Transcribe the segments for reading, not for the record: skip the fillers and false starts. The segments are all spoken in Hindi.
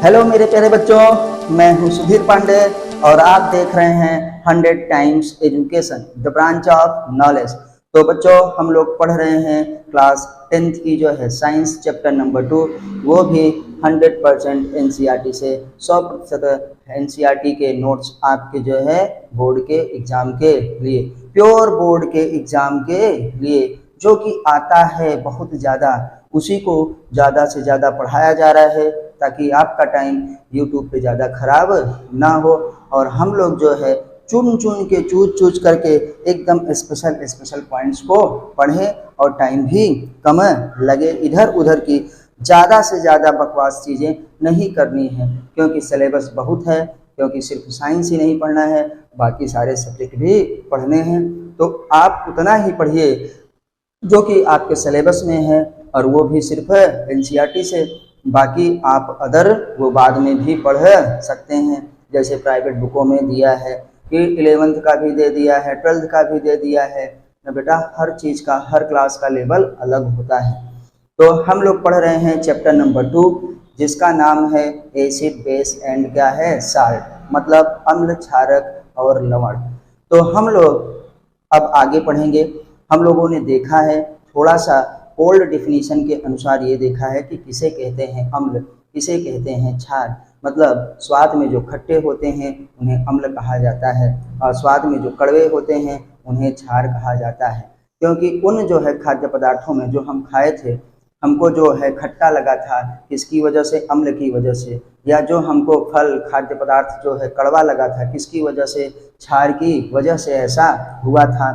हेलो मेरे प्यारे बच्चों, मैं हूं सुधीर पांडे और आप देख रहे हैं 100 times education the branch of knowledge. तो बच्चों, हम लोग पढ़ रहे हैं क्लास 10th की जो है साइंस चैप्टर नंबर 2, वो भी 100% एनसीईआरटी से 100% एनसीईआरटी के नोट्स आपके जो है बोर्ड के एग्जाम के लिए, प्योर बोर्ड के एग्जाम के लिए जो कि आता है बहुत ज़्यादा, उसी को ज़्यादा से ज़्यादा पढ़ाया जा रहा है ताकि आपका टाइम यूट्यूब पे ज़्यादा खराब ना हो। और हम लोग जो है चुन चुन के चूज करके एकदम स्पेशल पॉइंट्स को पढ़ें और टाइम भी कम लगे। इधर उधर की ज़्यादा से ज़्यादा बकवास चीज़ें नहीं करनी है, क्योंकि सिलेबस बहुत है, क्योंकि सिर्फ साइंस ही नहीं पढ़ना है, बाकी सारे सब्जेक्ट भी पढ़ने हैं। तो आप उतना ही पढ़िए जो कि आपके सिलेबस में है, और वो भी सिर्फ एनसीईआरटी से। बाकी आप अदर वो बाद में भी पढ़ सकते हैं, जैसे प्राइवेट बुकों में दिया है कि 11th का भी दे दिया है, 12th का भी दे दिया है ना बेटा। हर चीज़ का, हर क्लास का लेवल अलग होता है। तो हम लोग पढ़ रहे हैं चैप्टर नंबर 2, जिसका नाम है एसिड बेस एंड क्या है साल्ट, मतलब अम्ल, क्षारक और लवण। तो हम लोग अब आगे पढ़ेंगे। हम लोगों ने देखा है थोड़ा सा ओल्ड डिफिनीशन के अनुसार, ये देखा है कि किसे कहते हैं अम्ल, किसे कहते हैं क्षार। मतलब स्वाद में जो खट्टे होते हैं उन्हें अम्ल कहा जाता है, और स्वाद में जो कड़वे होते हैं उन्हें क्षार कहा जाता है। क्योंकि उन जो है खाद्य पदार्थों में जो हम खाए थे, हमको जो है खट्टा लगा था, किसकी वजह से? अम्ल की वजह से। या जो हमको फल खाद्य पदार्थ जो है कड़वा लगा था, किसकी वजह से? क्षार की वजह से ऐसा हुआ था।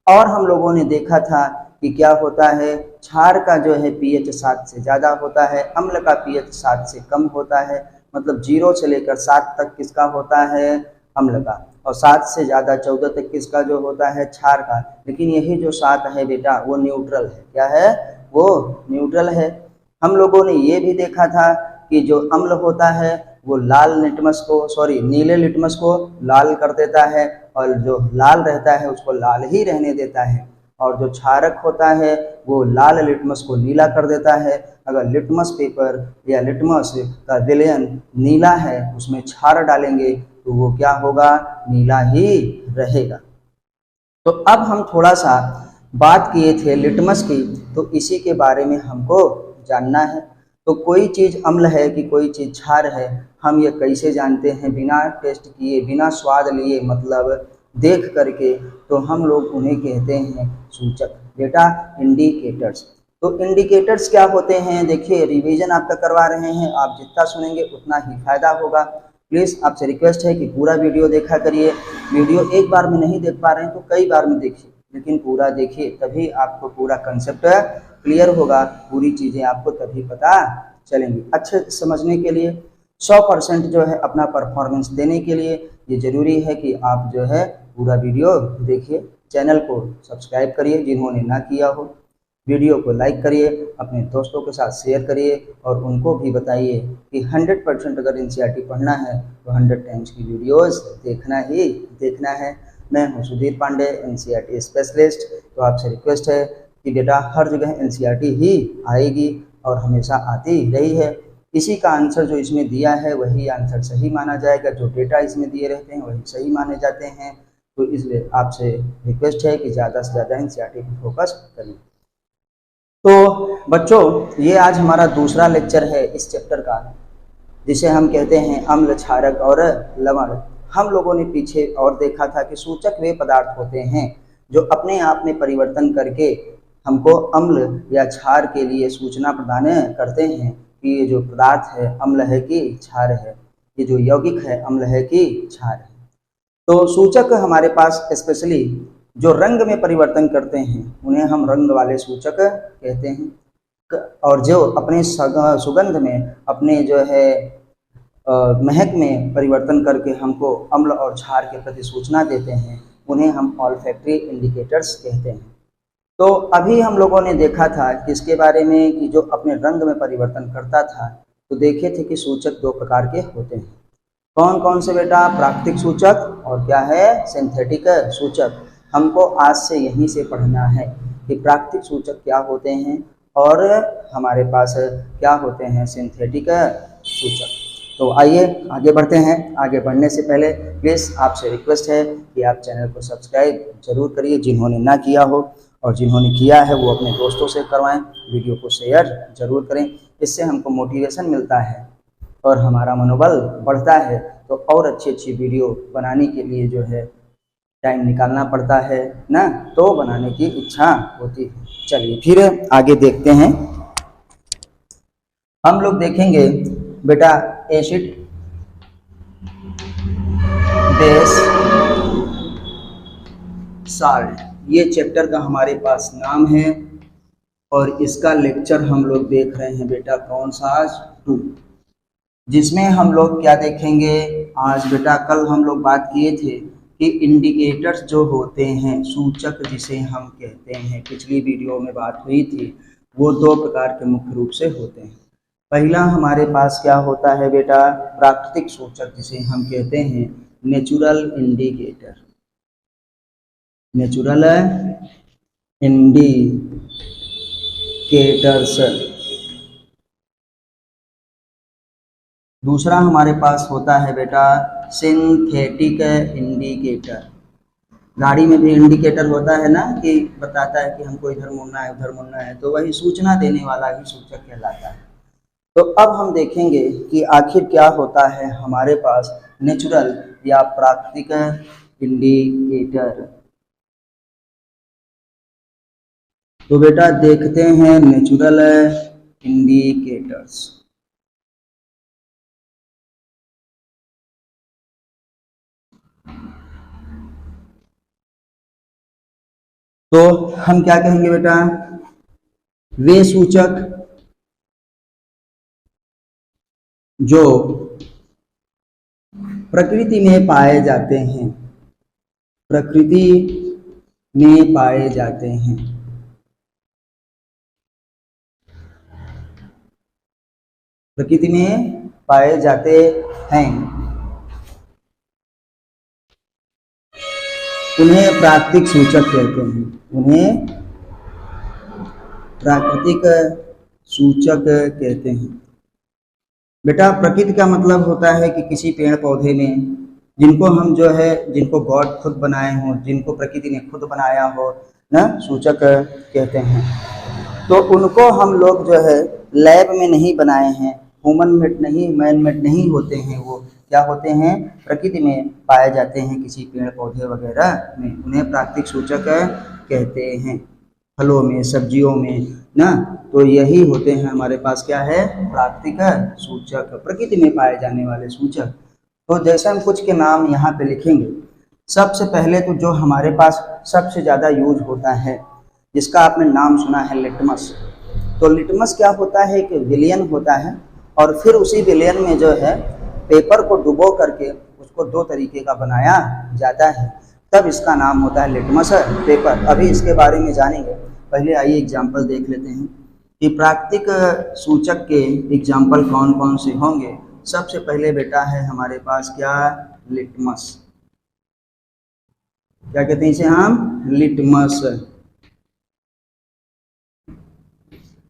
और हम लोगों ने देखा था कि क्या होता है, क्षार का जो है पीएच 7 से ज़्यादा होता है, अम्ल का पीएच 7 से कम होता है। मतलब 0 से लेकर 7 तक किसका होता है? अम्ल का, और 7 से ज़्यादा 14 तक किसका जो होता है? क्षार का। लेकिन यही जो 7 है बेटा, वो न्यूट्रल है। क्या है? वो न्यूट्रल है। हम लोगों ने ये भी देखा था कि जो अम्ल होता है वो नीले लिटमस को लाल कर देता है, और जो लाल रहता है उसको लाल ही रहने देता है। और जो क्षारक होता है वो लाल लिटमस को नीला कर देता है। अगर लिटमस पेपर या लिटमस का विलयन नीला है, उसमें क्षार डालेंगे तो वो क्या होगा? नीला ही रहेगा। तो अब हम थोड़ा सा बात किए थे लिटमस की, तो इसी के बारे में हमको जानना है। तो कोई चीज़ अम्ल है कि कोई चीज़ क्षार है, हम ये कैसे जानते हैं? बिना टेस्ट किए, बिना स्वाद लिए, मतलब देख करके। तो हम लोग उन्हें कहते हैं सूचक बेटा, इंडिकेटर्स। तो इंडिकेटर्स क्या होते हैं? देखिए, रिवीजन आपका करवा रहे हैं, आप जितना सुनेंगे उतना ही फायदा होगा। प्लीज़ आपसे रिक्वेस्ट है कि पूरा वीडियो देखा करिए। वीडियो एक बार में नहीं देख पा रहे हैं तो कई बार में देखिए, लेकिन पूरा देखिए, तभी आपको पूरा कंसेप्ट क्लियर होगा, पूरी चीज़ें आपको तभी पता चलेंगी। अच्छे समझने के लिए 100% जो है अपना परफॉर्मेंस देने के लिए ये ज़रूरी है कि आप जो है पूरा वीडियो देखिए। चैनल को सब्सक्राइब करिए जिन्होंने ना किया हो, वीडियो को लाइक करिए, अपने दोस्तों के साथ शेयर करिए, और उनको भी बताइए कि 100% अगर एनसीईआरटी पढ़ना है तो 100 टाइम्स की वीडियोस देखना ही देखना है। मैं हूं सुधीर पांडे, एनसीईआरटी स्पेशलिस्ट। तो आपसे रिक्वेस्ट है कि बेटा हर जगह एनसीईआरटी ही आएगी और हमेशा आती रही है। इसी का आंसर जो इसमें दिया है वही आंसर सही माना जाएगा, जो डेटा इसमें दिए रहते हैं वही सही माने जाते हैं। तो इसलिए आपसे रिक्वेस्ट है कि ज़्यादा से ज़्यादा एनसीईआरटी पर फोकस करें। तो बच्चों, ये आज हमारा दूसरा लेक्चर है इस चैप्टर का, जिसे हम कहते हैं अम्ल, क्षारक और लवण। हम लोगों ने पीछे और देखा था कि सूचक वे पदार्थ होते हैं जो अपने आप में परिवर्तन करके हमको अम्ल या क्षार के लिए सूचना प्रदान करते हैं कि ये जो पदार्थ है अम्ल है कि क्षार है, ये जो यौगिक है अम्ल है कि क्षार है। तो सूचक हमारे पास स्पेशली जो रंग में परिवर्तन करते हैं उन्हें हम रंग वाले सूचक कहते हैं, और जो अपने सुगंध में, अपने जो है महक में परिवर्तन करके हमको अम्ल और क्षार के प्रति सूचना देते हैं, उन्हें हम ऑल्फैक्टरी इंडिकेटर्स कहते हैं। तो अभी हम लोगों ने देखा था किसके बारे में, कि जो अपने रंग में परिवर्तन करता था। तो देखे थे कि सूचक 2 प्रकार के होते हैं। कौन कौन से बेटा? प्राकृतिक सूचक और क्या है? सिंथेटिक सूचक। हमको आज से यहीं से पढ़ना है कि प्राकृतिक सूचक क्या होते हैं और हमारे पास क्या होते हैं सिंथेटिक सूचक। तो आइए आगे बढ़ते हैं। आगे बढ़ने से पहले प्लीज़ आपसे रिक्वेस्ट है कि आप चैनल को सब्सक्राइब जरूर करिए जिन्होंने ना किया हो, और जिन्होंने किया है वो अपने दोस्तों से करवाएं। वीडियो को शेयर जरूर करें, इससे हमको मोटिवेशन मिलता है और हमारा मनोबल बढ़ता है। तो और अच्छी अच्छी वीडियो बनाने के लिए जो है टाइम निकालना पड़ता है ना, तो बनाने की इच्छा होती है। चलिए फिर आगे देखते हैं। हम लोग देखेंगे बेटा एसिड बेस साल्ट, ये चैप्टर का हमारे पास नाम है और इसका लेक्चर हम लोग देख रहे हैं बेटा कौन सा, आज 2, जिसमें हम लोग क्या देखेंगे आज बेटा। कल हम लोग बात किए थे कि इंडिकेटर्स जो होते हैं, सूचक जिसे हम कहते हैं, पिछली वीडियो में बात हुई थी, वो 2 प्रकार के मुख्य रूप से होते हैं। पहला हमारे पास क्या होता है बेटा, प्राकृतिक सूचक जिसे हम कहते हैं नेचुरल इंडिकेटर, नेचुरल इंडिकेटर्स। दूसरा हमारे पास होता है बेटा सिंथेटिक इंडिकेटर। गाड़ी में भी इंडिकेटर होता है ना, कि बताता है कि हमको इधर मुड़ना है उधर मुड़ना है, तो वही सूचना देने वाला ही सूचक कहलाता है। तो अब हम देखेंगे कि आखिर क्या होता है हमारे पास नेचुरल या प्राकृतिक इंडिकेटर। तो बेटा देखते हैं नेचुरल इंडिकेटर्स। तो हम क्या कहेंगे बेटा, वे सूचक जो प्रकृति में पाए जाते हैं, प्रकृति में पाए जाते हैं, प्रकृति में पाए जाते हैं, उन्हें प्राकृतिक सूचक कहते हैं, उन्हें प्राकृतिक सूचक कहते हैं। बेटा प्रकृति का मतलब होता है कि किसी पेड़ पौधे में जिनको हम जो है, जिनको गॉड खुद बनाए हों, जिनको प्रकृति ने खुद बनाया हो ना, सूचक कहते हैं। तो उनको हम लोग जो है लैब में नहीं बनाए हैं, ह्यूमन मेड नहीं, मैन मेड नहीं होते हैं, वो क्या होते हैं, प्रकृति में पाए जाते हैं किसी पेड़ पौधे वगैरह में, उन्हें प्राकृतिक सूचक कहते हैं। फलों में, सब्जियों में ना, तो यही होते हैं हमारे पास क्या है, प्राकृतिक सूचक, प्रकृति में पाए जाने वाले सूचक। तो जैसे हम कुछ के नाम यहाँ पे लिखेंगे, सबसे पहले तो जो हमारे पास सबसे ज़्यादा यूज होता है, जिसका आपने नाम सुना है लिटमस। तो लिटमस क्या होता है कि विलयन होता है, और फिर उसी विलयन में जो है पेपर को डुबो करके उसको 2 तरीके का बनाया जाता है, तब इसका नाम होता है लिटमस पेपर। अभी इसके बारे में जानेंगे, पहले आइए एग्जाम्पल देख लेते हैं कि प्राकृतिक सूचक के एग्जाम्पल कौन कौन से होंगे। सबसे पहले बेटा है हमारे पास क्या, लिटमस। क्या कहते हैं इसे हम, लिटमस।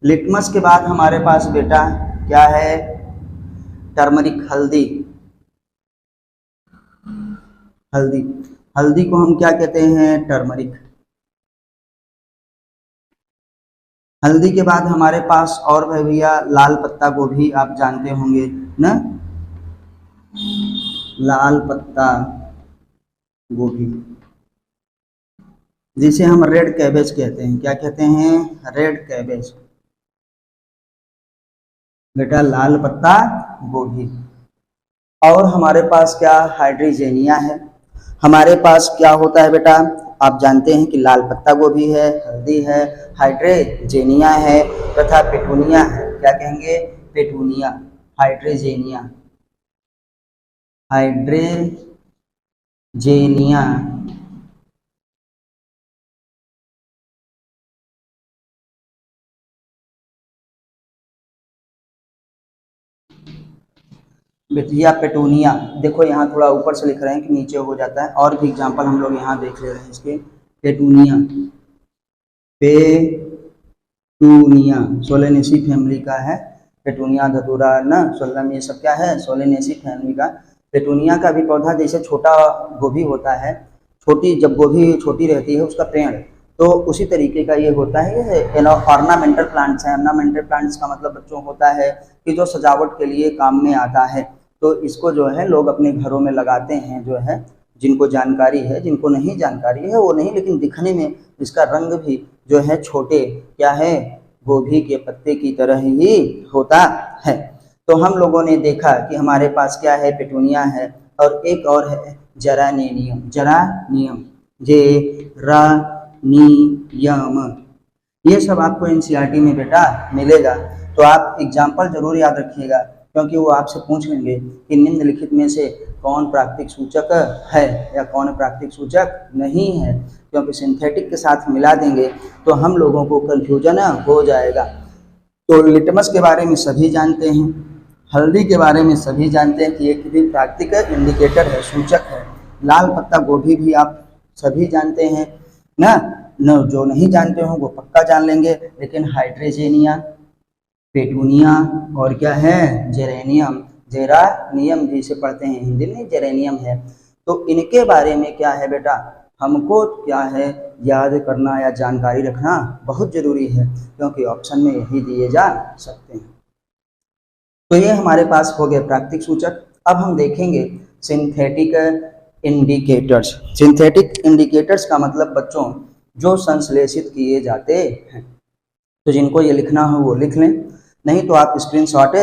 लिटमस के बाद हमारे पास बेटा क्या है, टर्मरिक, हल्दी। हल्दी, हल्दी को हम क्या कहते हैं, टर्मरिक। हल्दी के बाद हमारे पास और भैया लाल पत्ता गोभी, आप जानते होंगे ना, लाल पत्ता गोभी, जिसे हम रेड कैबेज कहते हैं। क्या कहते हैं, रेड कैबेज। बेटा लाल पत्ता गोभी। और हमारे पास क्या, हाइड्रीजेनिया है। हमारे पास क्या होता है बेटा, आप जानते हैं कि लाल पत्ता गोभी है, हल्दी है, हाइड्रीजेनिया है तथा पेटूनिया है। क्या कहेंगे, पेटूनिया, हाइड्रीजेनिया, हाइड्रीजेनिया। बेटिया पेटूनिया, देखो यहाँ थोड़ा ऊपर से लिख रहे हैं कि नीचे हो जाता है, और भी एग्जाम्पल हम लोग यहाँ देख ले रहे हैं इसके। पेटूनिया, पेटूनिया सोलेनेसी फैमिली का है पेटूनिया, धतूरा ना, सोलम, ये सब क्या है, सोलेनेसी फैमिली का। पेटूनिया का भी पौधा जैसे छोटा गोभी होता है, छोटी जब गोभी छोटी रहती है उसका पेड़, तो उसी तरीके का ये होता है। ये ऑर्नामेंटल प्लांट्स हैं। ऑर्नामेंटल प्लांट्स का मतलब बच्चों होता है कि जो सजावट के लिए काम में आता है, तो इसको जो है लोग अपने घरों में लगाते हैं, जो है जिनको जानकारी है, जिनको नहीं जानकारी है वो नहीं, लेकिन दिखने में इसका रंग भी जो है छोटे क्या है, गोभी के पत्ते की तरह ही होता है। तो हम लोगों ने देखा कि हमारे पास क्या है, पेटूनिया है, और एक और है जरानियम। जरानियम, जेरानियम, ये सब आपको एनसीईआरटी में बेटा मिलेगा। तो आप एग्जाम्पल जरूर याद रखिएगा, क्योंकि वो आपसे पूछ लेंगे कि निम्नलिखित में से कौन प्राकृतिक सूचक है या कौन प्राकृतिक सूचक नहीं है, क्योंकि सिंथेटिक के साथ मिला देंगे तो हम लोगों को कंफ्यूजन हो जाएगा। तो लिटमस के बारे में सभी जानते हैं, हल्दी के बारे में सभी जानते हैं कि एक भी प्राकृतिक इंडिकेटर है, सूचक है। लाल पत्ता गोभी भी आप सभी जानते हैं ना, न जो नहीं जानते हो वो पक्का जान लेंगे। लेकिन हाइड्रेजेनिया, पेटूनिया और क्या है, जेरेनियम, जेरानियम जिसे पढ़ते हैं हिंदी में जेरेनियम है। तो इनके बारे में क्या है बेटा, हमको क्या है याद करना या जानकारी रखना बहुत जरूरी है, क्योंकि ऑप्शन में यही दिए जा सकते हैं। तो ये हमारे पास हो गए प्राकृतिक सूचक। अब हम देखेंगे सिंथेटिक इंडिकेटर्स। सिंथेटिक इंडिकेटर्स का मतलब बच्चों जो संश्लेषित किए जाते हैं। तो जिनको ये लिखना हो वो लिख लें, नहीं तो आप स्क्रीनशॉट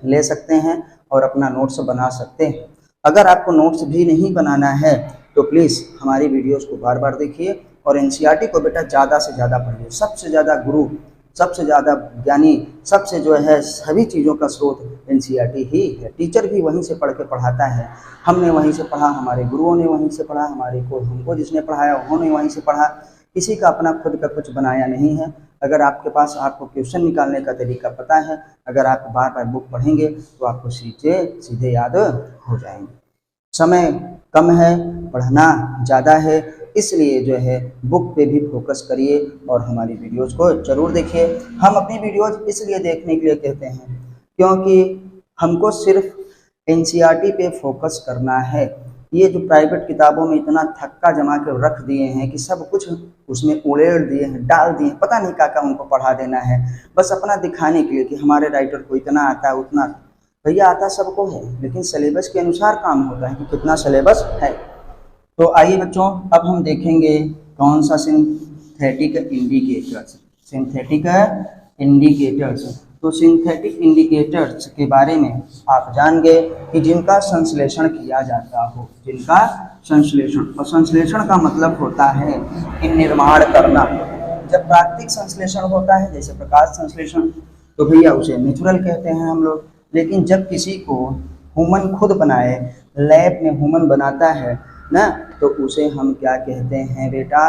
ले सकते हैं और अपना नोट्स बना सकते हैं। अगर आपको नोट्स भी नहीं बनाना है तो प्लीज़ हमारी वीडियोस को बार बार देखिए और एनसीईआरटी को बेटा ज़्यादा से ज़्यादा पढ़िए। सबसे ज़्यादा गुरु, सबसे ज़्यादा ज्ञानी, सबसे जो है सभी चीज़ों का स्रोत एनसीईआरटी ही है। टीचर भी वहीं से पढ़ के पढ़ाता है, हमने वहीं से पढ़ा, हमारे गुरुओं ने वहीं से पढ़ा, हमको जिसने पढ़ाया उन्होंने वहीं से पढ़ा। किसी का अपना खुद का कुछ बनाया नहीं है। अगर आपके पास आपको क्वेश्चन निकालने का तरीका पता है, अगर आप बार बार बुक पढ़ेंगे तो आपको सीधे याद हो जाएंगे। समय कम है, पढ़ना ज़्यादा है, इसलिए जो है बुक पे भी फोकस करिए और हमारी वीडियोज़ को ज़रूर देखिए। हम अपनी वीडियोज़ इसलिए देखने के लिए कहते हैं क्योंकि हमको सिर्फ एनसीईआरटी पे फोकस करना है। ये जो प्राइवेट किताबों में इतना थक्का जमा कर रख दिए हैं कि सब कुछ उसमें उड़ेड़ दिए हैं, डाल दिए हैं, पता नहीं क्या उनको पढ़ा देना है, बस अपना दिखाने के लिए कि हमारे राइटर को इतना आता है उतना। भैया आता सबको है, लेकिन सिलेबस के अनुसार काम होता है कि कितना सिलेबस है। तो आइए बच्चों, अब हम देखेंगे कौन सा सिंथेटिक इंडिकेटर्स। सिंथेटिक इंडिकेटर्स, तो सिंथेटिक इंडिकेटर्स के बारे में आप जान गए कि जिनका संश्लेषण किया जाता हो, जिनका संश्लेषण, और संश्लेषण का मतलब होता है कि निर्माण करना। जब प्राकृतिक संश्लेषण होता है जैसे प्रकाश संश्लेषण, तो भैया उसे नेचुरल कहते हैं हम लोग। लेकिन जब किसी को ह्यूमन खुद बनाए, लैब में ह्यूमन बनाता है ना, तो उसे हम क्या कहते हैं बेटा,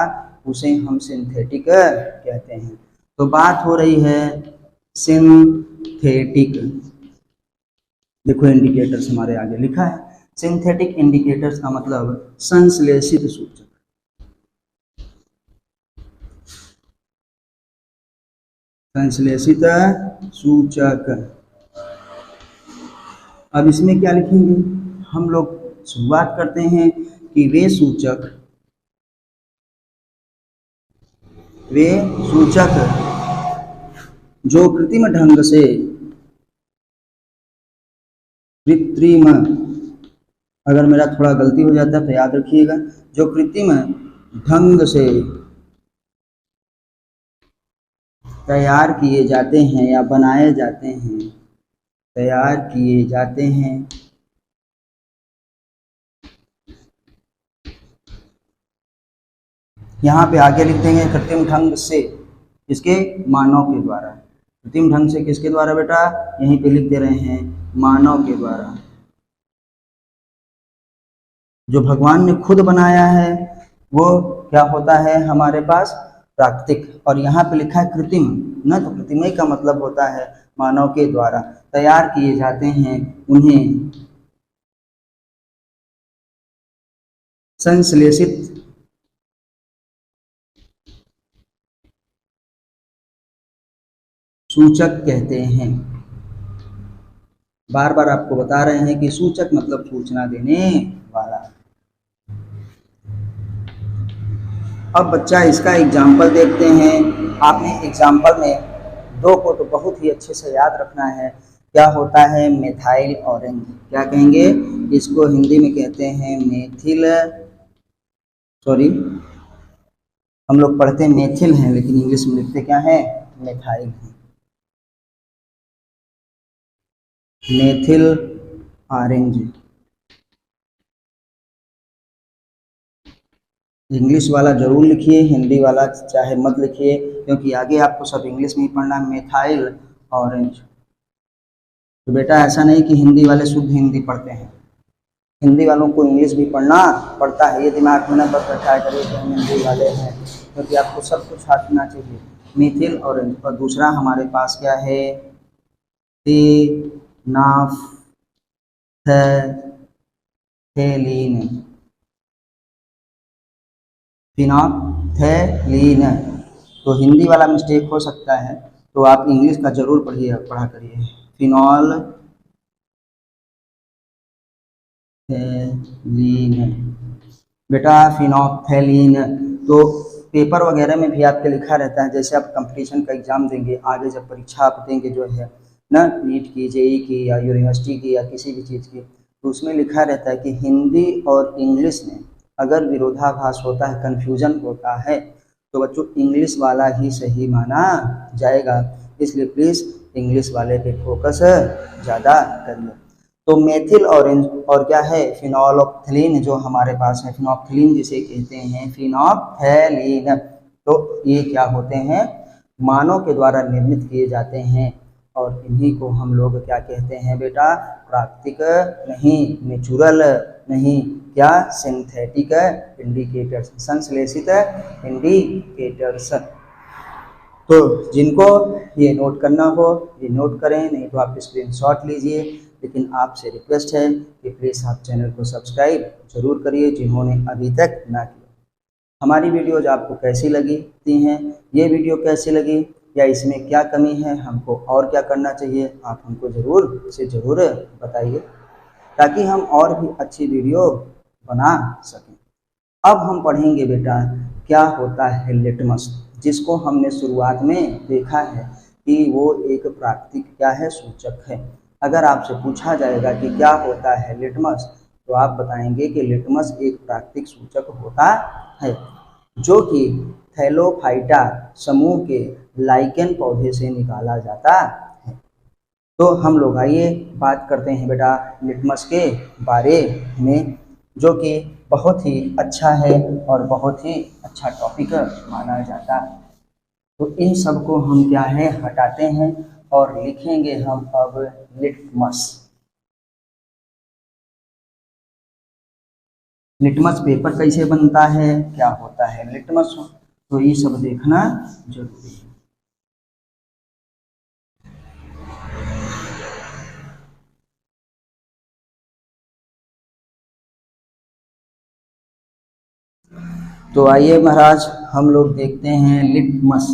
उसे हम सिंथेटिक कहते हैं। तो बात हो रही है सिंथेटिक, देखो इंडिकेटर्स हमारे आगे लिखा है। सिंथेटिक इंडिकेटर्स का मतलब संश्लेषित सूचक। संश्लेषित सूचक। अब इसमें क्या लिखेंगे हम लोग, शुरुआत करते हैं कि वे सूचक जो कृत्रिम ढंग से, कृत्रिम, अगर मेरा थोड़ा गलती हो जाता है तो याद रखिएगा, जो कृत्रिम ढंग से तैयार किए जाते हैं या बनाए जाते हैं, तैयार किए जाते हैं, यहाँ पे आगे लिख देंगे कृत्रिम ढंग से, इसके मानव के द्वारा। कृत्रिम ढंग से किसके द्वारा बेटा, यहीं पे लिख दे रहे हैं मानव के द्वारा। जो भगवान ने खुद बनाया है वो क्या होता है हमारे पास, प्राकृतिक। और यहाँ पे लिखा है कृत्रिम ना, तो कृत्रिम का मतलब होता है मानव के द्वारा तैयार किए जाते हैं, उन्हें संश्लेषित सूचक कहते हैं। बार बार आपको बता रहे हैं कि सूचक मतलब सूचना देने वाला। अब बच्चा इसका एग्जाम्पल देखते हैं। आपने एग्जाम्पल में दो को तो बहुत ही अच्छे से याद रखना है। क्या होता है मेथाइल ऑरेंज, क्या कहेंगे इसको हिंदी में कहते हैं मेथिल, सॉरी हम लोग पढ़ते हैं मेथिल हैं लेकिन इंग्लिश में लिखते क्या है मेथाइल है, मेथिल ऑरेंज। इंग्लिश वाला जरूर लिखिए, हिंदी वाला चाहे मत लिखिए, क्योंकि आगे आपको सब इंग्लिश में ही पढ़ना है। Methyl orange. तो बेटा ऐसा नहीं कि हिंदी वाले शुद्ध हिंदी पढ़ते हैं, हिंदी वालों को इंग्लिश भी पढ़ना पड़ता है। ये दिमाग में न बस रखा करिए कि हम हिंदी वाले हैं, क्योंकि आपको सब कुछ आना चाहिए। Methyl orange. और दूसरा हमारे पास क्या है फिनोप्थेलीन, फिनोप्थेलीन। तो हिंदी वाला मिस्टेक हो सकता है, तो आप इंग्लिश का जरूर पढ़ा करिए। फिनॉल थैलीन, बेटा फिनोप्थेलीन। तो पेपर वगैरह में भी आपके लिखा रहता है, जैसे आप कंपटीशन का एग्जाम देंगे, आगे जब परीक्षा आप देंगे जो है ना, नीट की, जेई की या यूनिवर्सिटी की या किसी भी चीज़ की, तो उसमें लिखा रहता है कि हिंदी और इंग्लिश में अगर विरोधाभास होता है, कन्फ्यूजन होता है, तो बच्चों इंग्लिश वाला ही सही माना जाएगा। इसलिए प्लीज़ इंग्लिश वाले पे फोकस ज़्यादा करिए। तो मेथिल ऑरेंज और क्या है फिनोल्फथलीन जो हमारे पास है, फिनोल्फथलीन जिसे कहते हैं फिनोप्थेलीन। तो ये क्या होते हैं, मानव के द्वारा निर्मित किए जाते हैं, और इन्हीं को हम लोग क्या कहते हैं बेटा, प्राकृतिक नहीं, नेचुरल नहीं, क्या सिंथेटिक इंडिकेटर्स, संश्लेषित इंडिकेटर्स। तो जिनको ये नोट करना हो ये नोट करें, नहीं तो आप स्क्रीनशॉट लीजिए। लेकिन आपसे रिक्वेस्ट है कि प्लीज़ आप चैनल को सब्सक्राइब जरूर करिए जिन्होंने अभी तक ना किया। हमारी वीडियोज आपको कैसी लगती हैं, ये वीडियो कैसी लगी, या इसमें क्या कमी है, हमको और क्या करना चाहिए, आप हमको ज़रूर बताइए, ताकि हम और भी अच्छी वीडियो बना सकें। अब हम पढ़ेंगे बेटा क्या होता है लिटमस, जिसको हमने शुरुआत में देखा है कि वो एक प्राकृतिक क्या है सूचक है। अगर आपसे पूछा जाएगा कि क्या होता है लिटमस, तो आप बताएंगे कि लिटमस एक प्राकृतिक सूचक होता है जो कि थैलोफाइटा समूह के लाइकेन पौधे से निकाला जाता है। तो हम लोग आइए बात करते हैं बेटा लिटमस के बारे में, जो कि बहुत ही अच्छा है और बहुत ही अच्छा टॉपिक माना जाता है। तो इन सब को हम क्या है हटाते हैं और लिखेंगे हम अब लिटमस। लिटमस पेपर कैसे बनता है, क्या होता है लिटमस, तो ये सब देखना जरूरी है। तो आइए महाराज हम लोग देखते हैं लिटमस।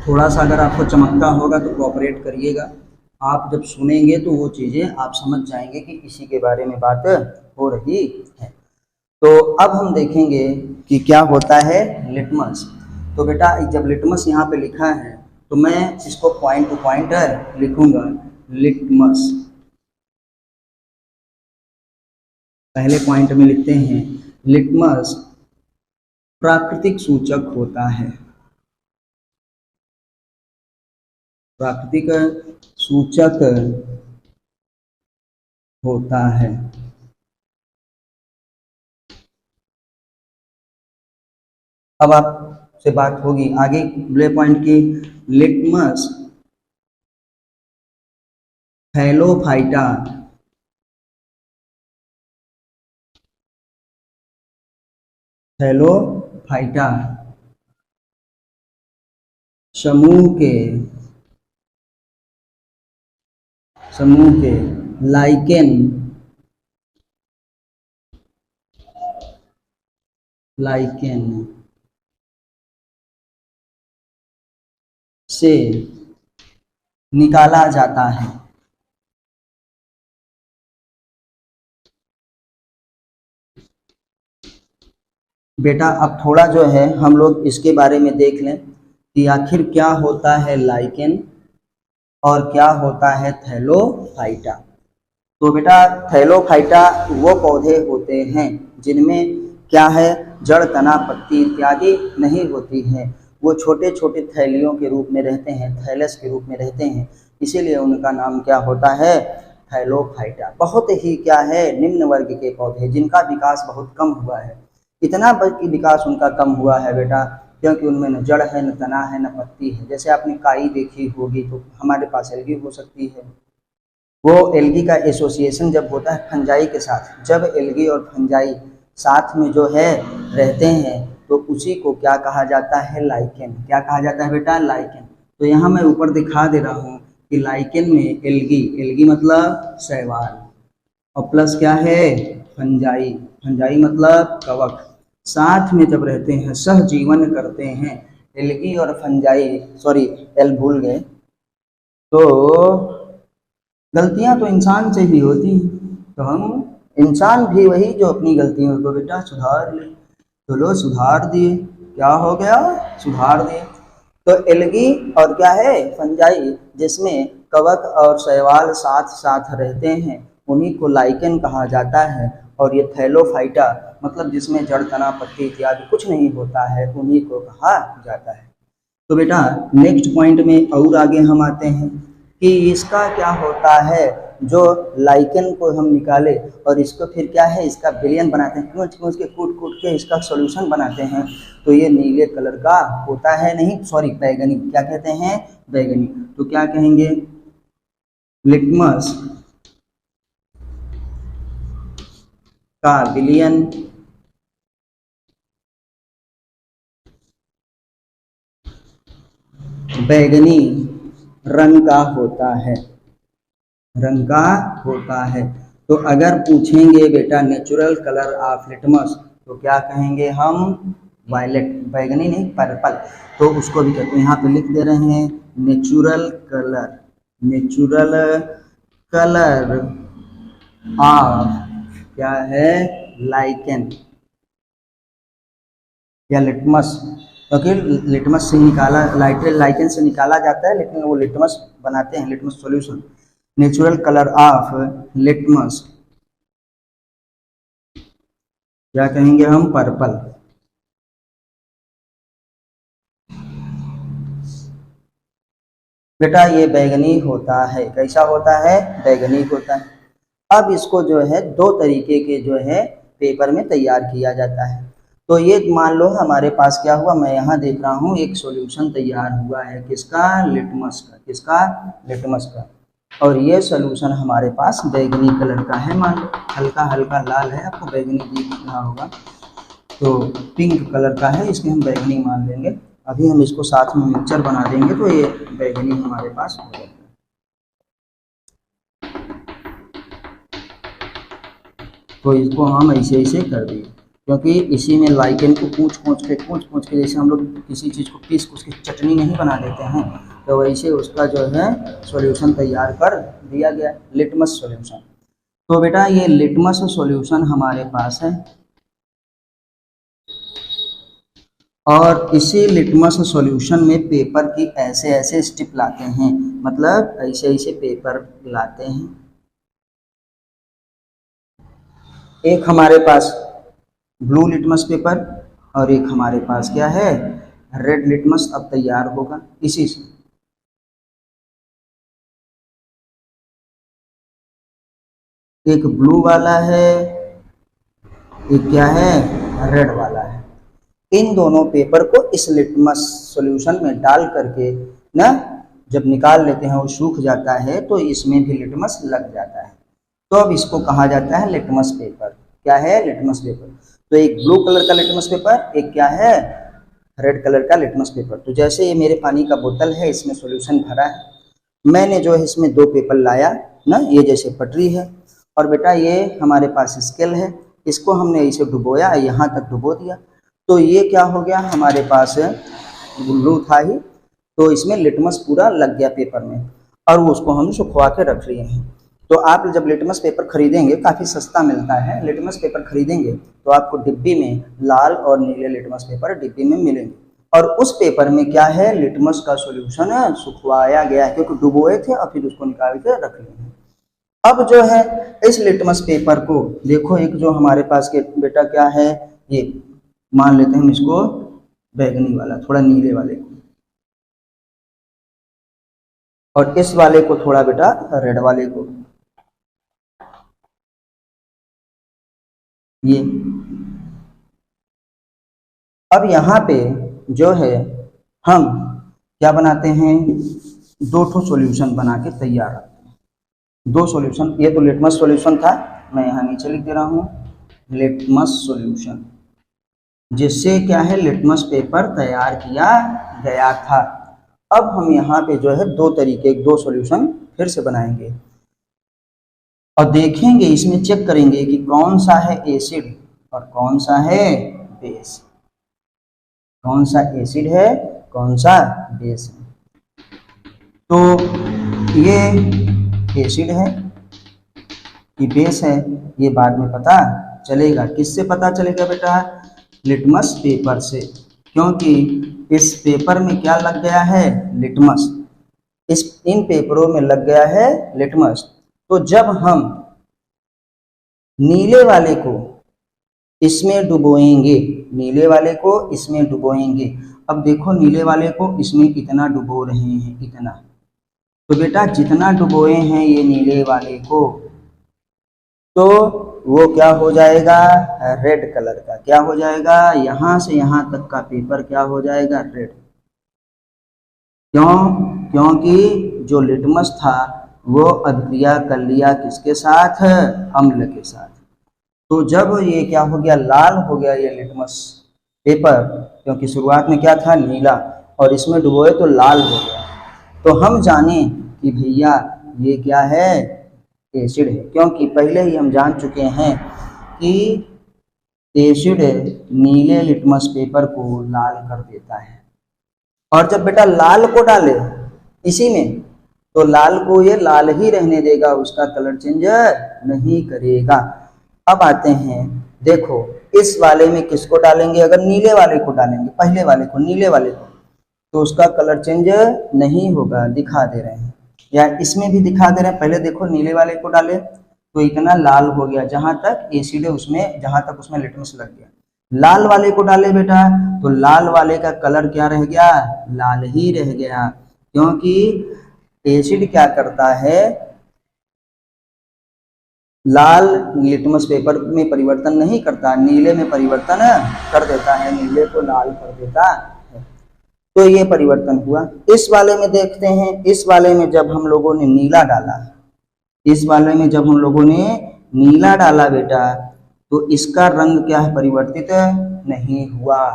थोड़ा सा अगर आपको चमकता होगा तो कोऑपरेट करिएगा। आप जब सुनेंगे तो वो चीज़ें आप समझ जाएंगे कि इसी के बारे में बात हो रही है। तो अब हम देखेंगे कि क्या होता है लिटमस। तो बेटा जब लिटमस यहाँ पे लिखा है तो मैं इसको पॉइंट टू पॉइंट लिखूंगा। लिटमस पहले पॉइंट में लिखते हैं, लिटमस प्राकृतिक सूचक होता है, प्राकृतिक सूचक होता है। अब आपसे बात होगी आगे अगले पॉइंट की, लिटमस थैलोफाइटा थैलोफाइटा समूह के लाइकेन लाइकेन से निकाला जाता है। बेटा अब थोड़ा जो है हम लोग इसके बारे में देख लें कि आखिर क्या होता है लाइकेन और क्या होता है थैलोफाइटा। तो बेटा थैलोफाइटा वो पौधे होते हैं जिनमें क्या है, जड़, तना, पत्ती इत्यादि नहीं होती है। वो छोटे छोटे थैलियों के रूप में रहते हैं, थैलस के रूप में रहते हैं, इसीलिए उनका नाम क्या होता है, थैलोफाइटा। बहुत ही क्या है, निम्न वर्ग के पौधे जिनका विकास बहुत कम हुआ है। इतना बल्कि विकास उनका कम हुआ है बेटा क्योंकि उनमें न जड़ है, न तना है, न पत्ती है। जैसे आपने काई देखी होगी तो हमारे पास एल्गी हो सकती है। वो एल्गी का एसोसिएशन जब होता है फंजाई के साथ, जब एल्गी और फंजाई साथ में जो है रहते हैं तो उसी को क्या कहा जाता है, लाइकेन। क्या कहा जाता है बेटा, लाइकेन। तो यहाँ मैं ऊपर दिखा दे रहा हूँ कि लाइकेन में एल्गी, एल्गी मतलब शैवाल, और प्लस क्या है, फंजाई, फंजाई मतलब कवक, साथ में जब रहते हैं, सहजीवन करते हैं। एल्गी और फंजाई, सॉरी एल भूल गए, तो गलतियां तो इंसान से भी होती हैं, तो हम इंसान भी वही जो अपनी गलतियों को बेटा सुधार ले। तो लो सुधार दिए, क्या हो गया, सुधार दिए। तो एल्गी और क्या है, फंजाई, जिसमें कवक और शैवाल साथ साथ रहते हैं, उन्हीं को लाइकेन कहा जाता है। और ये थैलोफाइटा मतलब जिसमें जड़, तना, पत्ती इत्यादि कुछ नहीं होता है, उन्हीं को कहा जाता है। तो बेटा नेक्स्ट पॉइंट में और आगे हम आते हैं कि इसका क्या होता है, जो लाइकेन को हम निकाले और इसको फिर क्या है, इसका विलयन बनाते हैं, कूच कूच के कूट कूट के इसका सॉल्यूशन बनाते हैं, तो ये नीले कलर का होता है, नहीं सॉरी बैगनी, क्या कहते हैं, बैगनी। तो क्या कहेंगे, लिटमस का विलयन बैगनी रंग का होता है, रंग का होता है। तो अगर पूछेंगे बेटा नेचुरल कलर ऑफ लिटमस तो क्या कहेंगे हम, वायलेट, बैगनी नहीं पर्पल। तो उसको भी कहते हैं, यहाँ पे लिख दे रहे हैं natural colour, natural colour of क्या है, लाइकेन या लिटमस, क्योंकि लिटमस से निकाला, लाइकेन से निकाला जाता है, लेकिन वो लिटमस बनाते हैं, litmus solution. Natural colour of litmus क्या कहेंगे हम, पर्पल। बेटा ये बैगनी होता है, कैसा होता है, बैगनी होता है। अब इसको जो है दो तरीके के जो है पेपर में तैयार किया जाता है। तो ये मान लो हमारे पास क्या हुआ, मैं यहाँ देख रहा हूँ एक सॉल्यूशन तैयार हुआ है, किसका, लिटमस का, किसका, लिटमस का। और ये सॉल्यूशन हमारे पास बैगनी कलर का है, मान लो हल्का हल्का लाल है, आपको बैगनी दिख रहा होगा, तो पिंक कलर का है, इसमें हम बैगनी मान लेंगे। अभी हम इसको साथ में मिक्सचर बना देंगे तो ये बैगनी हमारे पास हो जाएगा। तो इसको हम ऐसे ऐसे कर दिए, क्योंकि इसी में लाइकेन को कूच कूच के जैसे हम लोग किसी चीज़ को पीस उसकी चटनी नहीं बना देते हैं, तो वैसे उसका जो है सॉल्यूशन तैयार कर दिया गया, लिटमस सॉल्यूशन। तो बेटा ये लिटमस सॉल्यूशन हमारे पास है, और इसी लिटमस सॉल्यूशन में पेपर की ऐसे ऐसे स्टिप लाते हैं, मतलब ऐसे ऐसे पेपर लाते हैं। एक हमारे पास ब्लू लिटमस पेपर और एक हमारे पास क्या है, रेड लिटमस अब तैयार होगा इसी से। एक ब्लू वाला है, एक क्या है, रेड वाला है। इन दोनों पेपर को इस लिटमस सॉल्यूशन में डाल करके ना जब निकाल लेते हैं, वो सूख जाता है, तो इसमें भी लिटमस लग जाता है। तो अब इसको कहा जाता है लिटमस पेपर। क्या है, लिटमस पेपर। तो एक ब्लू कलर का लिटमस पेपर, एक क्या है, रेड कलर का लिटमस पेपर। तो जैसे ये मेरे पानी का बोतल है, इसमें सॉल्यूशन भरा है, मैंने जो है इसमें दो पेपर लाया ना, ये जैसे पटरी है, और बेटा ये हमारे पास स्केल है, इसको हमने इसे डुबोया, यहाँ तक डुबो दिया। तो ये क्या हो गया, हमारे पास ब्लू था ही, तो इसमें लिटमस पूरा लग गया पेपर में, और वो उसको हम सुखवा के रख लिए हैं। तो आप जब लिटमस पेपर खरीदेंगे, काफ़ी सस्ता मिलता है, लिटमस पेपर खरीदेंगे तो आपको डिब्बी में लाल और नीले लिटमस पेपर डिब्बी में मिलेंगे, और उस पेपर में क्या है, लिटमस का सॉल्यूशन सुखवाया गया है, क्योंकि डुबोए थे और फिर उसको निकाल के रख लिए हैं। अब जो है इस लिटमस पेपर को देखो, एक जो हमारे पास के बेटा क्या है, ये मान लेते हैं हम इसको बैगनी वाला, थोड़ा नीले वाले को, और इस वाले को थोड़ा बेटा रेड वाले को, ये। अब यहाँ पे जो है हम क्या बनाते हैं, दो ठो सॉल्यूशन बना के तैयार रखते हैं। दो सॉल्यूशन, ये तो लिटमस सॉल्यूशन था, मैं यहाँ नीचे लिख दे रहा हूँ लिटमस सॉल्यूशन, जिससे क्या है लिटमस पेपर तैयार किया गया था। अब हम यहाँ पे जो है दो तरीके, दो सॉल्यूशन फिर से बनाएंगे और देखेंगे, इसमें चेक करेंगे कि कौन सा है एसिड और कौन सा है बेस, कौन सा एसिड है कौन सा बेस है। तो ये एसिड है, ये बेस है, ये बाद में पता चलेगा। किससे पता चलेगा बेटा, लिटमस पेपर से, क्योंकि इस पेपर में क्या लग गया है, लिटमस, इन पेपरों में लग गया है लिटमस। तो जब हम नीले वाले को इसमें डुबोएंगे, नीले वाले को इसमें डुबोएंगे, अब देखो नीले वाले को इसमें कितना डुबो रहे हैं, इतना, तो बेटा जितना डुबोए हैं ये नीले वाले को, तो वो क्या हो जाएगा, रेड कलर का, क्या हो जाएगा, यहाँ से यहाँ तक का पेपर क्या हो जाएगा, रेड। क्यों, क्योंकि जो लिटमस था वो अभिक्रिया कर लिया किसके साथ, अम्ल के साथ। तो जब ये क्या हो गया, लाल हो गया ये लिटमस पेपर, क्योंकि शुरुआत में क्या था, नीला, और इसमें डुबोए तो लाल हो गया, तो हम जाने कि भैया ये क्या है, एसिड है, क्योंकि पहले ही हम जान चुके हैं कि एसिड नीले लिटमस पेपर को लाल कर देता है। और जब बेटा लाल को डाले इसी में, तो लाल को ये लाल ही रहने देगा, उसका कलर चेंज नहीं करेगा। अब आते हैं, देखो इस वाले में किसको डालेंगे, अगर नीले वाले को डालेंगे, पहले वाले को, नीले वाले को, तो उसका कलर चेंज नहीं होगा, दिखा दे रहे हैं, या इसमें भी दिखा दे रहे हैं। पहले देखो नीले वाले को डाले तो इतना लाल हो गया, जहां तक एसिड है उसमें, जहां तक उसमें लिटमस लग गया। लाल वाले को डाले बेटा, तो लाल वाले का कलर क्या रह गया, लाल ही रह गया, क्योंकि एसिड क्या करता है, लाल लिटमस पेपर में परिवर्तन नहीं करता, नीले में परिवर्तन कर देता है, नीले को लाल कर देता है। तो ये परिवर्तन हुआ। इस वाले में देखते हैं, इस वाले में जब हम लोगों ने नीला डाला, इस वाले में जब हम लोगों ने नीला डाला बेटा, तो इसका रंग क्या है, परिवर्तित नहीं हुआ।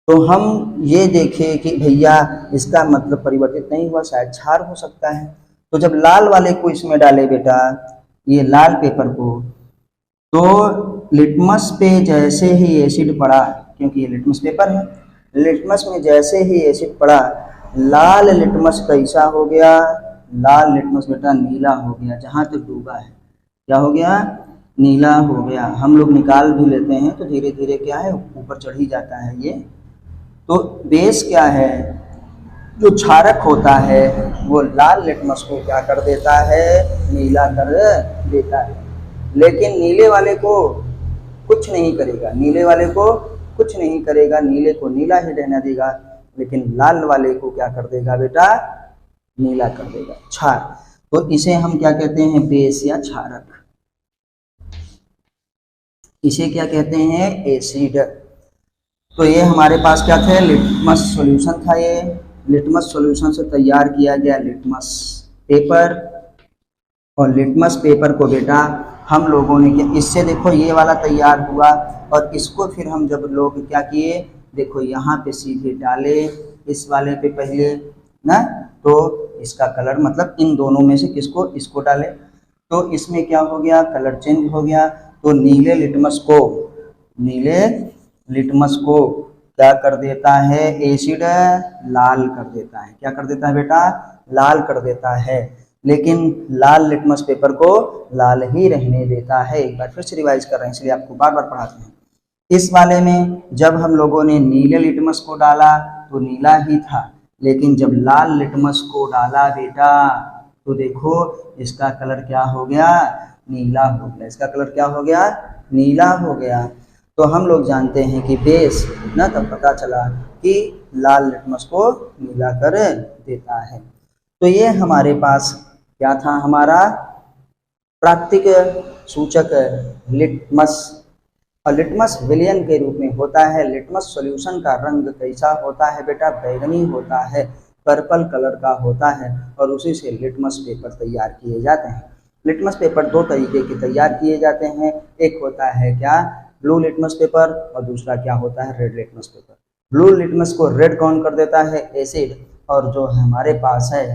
तो हम ये देखें कि भैया इसका मतलब परिवर्तित नहीं हुआ, शायद क्षार हो सकता है। तो जब लाल वाले को इसमें डाले बेटा, ये लाल पेपर को, तो लिटमस पे जैसे ही एसिड पड़ा, क्योंकि ये लिटमस पेपर है, लिटमस में जैसे ही एसिड पड़ा, लाल लिटमस कैसा हो गया, लाल लिटमस बेटा नीला हो गया, जहाँ तक डूबा है क्या हो गया, नीला हो गया। हम लोग निकाल भी लेते हैं तो धीरे धीरे क्या है, ऊपर चढ़ ही जाता है ये। तो बेस क्या है, जो क्षारक होता है वो लाल लिटमस को क्या कर देता है, नीला कर देता है, लेकिन नीले वाले को कुछ नहीं करेगा, नीले वाले को कुछ नहीं करेगा, नीले को नीला ही रहने देगा, लेकिन लाल वाले को क्या कर देगा बेटा, नीला कर देगा, क्षार। तो इसे हम क्या कहते हैं, बेस या क्षारक। इसे क्या कहते हैं, एसिड। तो ये हमारे पास क्या थे, लिटमस सॉल्यूशन था, ये लिटमस सॉल्यूशन से तैयार किया गया लिटमस पेपर। और लिटमस पेपर को बेटा हम लोगों ने क्या, इससे देखो ये वाला तैयार हुआ, और इसको फिर हम जब लोग क्या किए, देखो यहाँ पे सीधे डाले, इस वाले पे पहले ना, तो इसका कलर, मतलब इन दोनों में से किसको, इसको डाले, तो इसमें क्या हो गया, कलर चेंज हो गया। तो नीले लिटमस को, नीले लिटमस को क्या कर देता है, एसिड लाल कर देता है। क्या कर देता है बेटा, लाल कर देता है। लेकिन लाल लिटमस पेपर को लाल ही रहने देता है। एक बार फिर से रिवाइज कर रहे हैं, इसलिए आपको बार बार पढ़ाते हैं। इस वाले में जब हम लोगों ने नीले लिटमस को डाला तो नीला ही था, लेकिन जब लाल लिटमस को डाला बेटा तो देखो इसका कलर क्या हो गया, नीला हो गया। इसका कलर क्या हो गया, नीला हो गया। तो हम लोग जानते हैं कि बेस ना, तब पता चला कि लाल लिटमस को नीला कर देता है। तो ये हमारे पास क्या था, हमारा प्राकृतिक सूचक लिटमस। और लिटमस विलयन के रूप में होता है। लिटमस सॉल्यूशन का रंग कैसा होता है बेटा, बैगनी होता है, पर्पल कलर का होता है, और उसी से लिटमस पेपर तैयार किए जाते हैं। लिटमस पेपर दो तरीके के तैयार किए जाते हैं, एक होता है क्या, ब्लू लिटमस पेपर, और दूसरा क्या होता है, red litmus paper. Blue litmus को रेड कौन कर देता है, एसिड, और जो हमारे पास है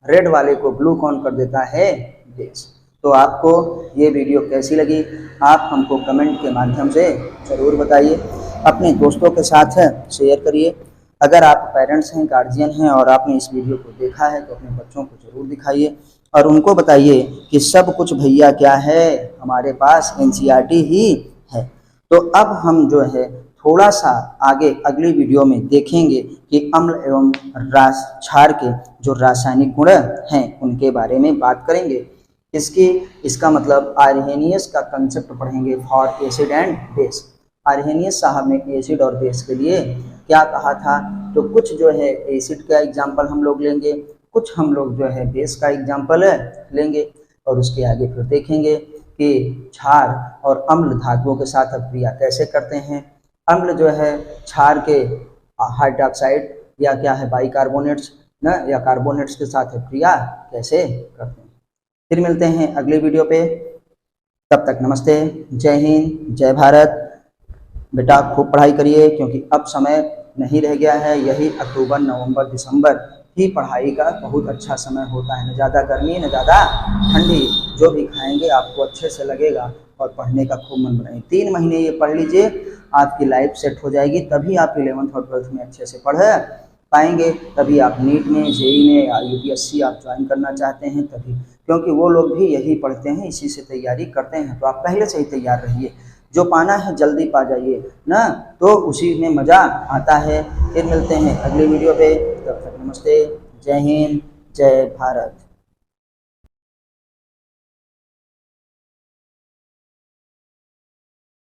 रेड वाले को ब्लू कौन कर देता है, बेस। तो आपको ये वीडियो कैसी लगी आप हमको कमेंट के माध्यम से ज़रूर बताइए, अपने दोस्तों के साथ शेयर करिए। अगर आप पेरेंट्स हैं, गार्जियन हैं और आपने इस वीडियो को देखा है तो अपने बच्चों को ज़रूर दिखाइए और उनको बताइए कि सब कुछ भैया क्या है, हमारे पास एनसीईआरटी ही है। तो अब हम जो है थोड़ा सा आगे अगली वीडियो में देखेंगे कि अम्ल एवं क्षार के जो रासायनिक गुण हैं उनके बारे में बात करेंगे। इसका मतलब आर्हेनियस का कंसेप्ट पढ़ेंगे for acid and base. Arrhenius साहब ने एसिड और बेस के लिए क्या कहा था, तो कुछ जो है एसिड का एग्जाम्पल हम लोग लेंगे, कुछ हम लोग जो है बेस का एग्जाम्पल लेंगे, और उसके आगे फिर देखेंगे कि क्षार और अम्ल धातुओं के साथ अभिक्रिया कैसे करते हैं। अम्ल जो है क्षार के हाइड्रोक्साइड या क्या है बाइकार्बोनेट्स ना, या कार्बोनेट्स के साथ अभिक्रिया कैसे करते हैं। फिर मिलते हैं अगले वीडियो पे, तब तक नमस्ते, जय हिंद, जय भारत। बेटा खूब पढ़ाई करिए क्योंकि अब समय नहीं रह गया है। यही अक्टूबर, नवंबर, दिसंबर ही पढ़ाई का बहुत अच्छा समय होता है, न ज़्यादा गर्मी न ज़्यादा ठंडी। जो भी खाएंगे आपको अच्छे से लगेगा और पढ़ने का खूब मन बनाइए। 3 महीने ये पढ़ लीजिए, आपकी लाइफ सेट हो जाएगी, तभी आप 11th और 12th में अच्छे से पढ़ पाएंगे। तभी आप नीट में, जेई में या यूपीएससी आप ज्वाइन करना चाहते हैं तभी, क्योंकि वो लोग भी यही पढ़ते हैं, इसी से तैयारी करते हैं। तो आप पहले से ही तैयार रहिए, जो पाना है जल्दी पा जाइए ना, तो उसी में मज़ा आता है। फिर मिलते हैं अगली वीडियो पे, तब तक नमस्ते, जय हिंद, जय भारत।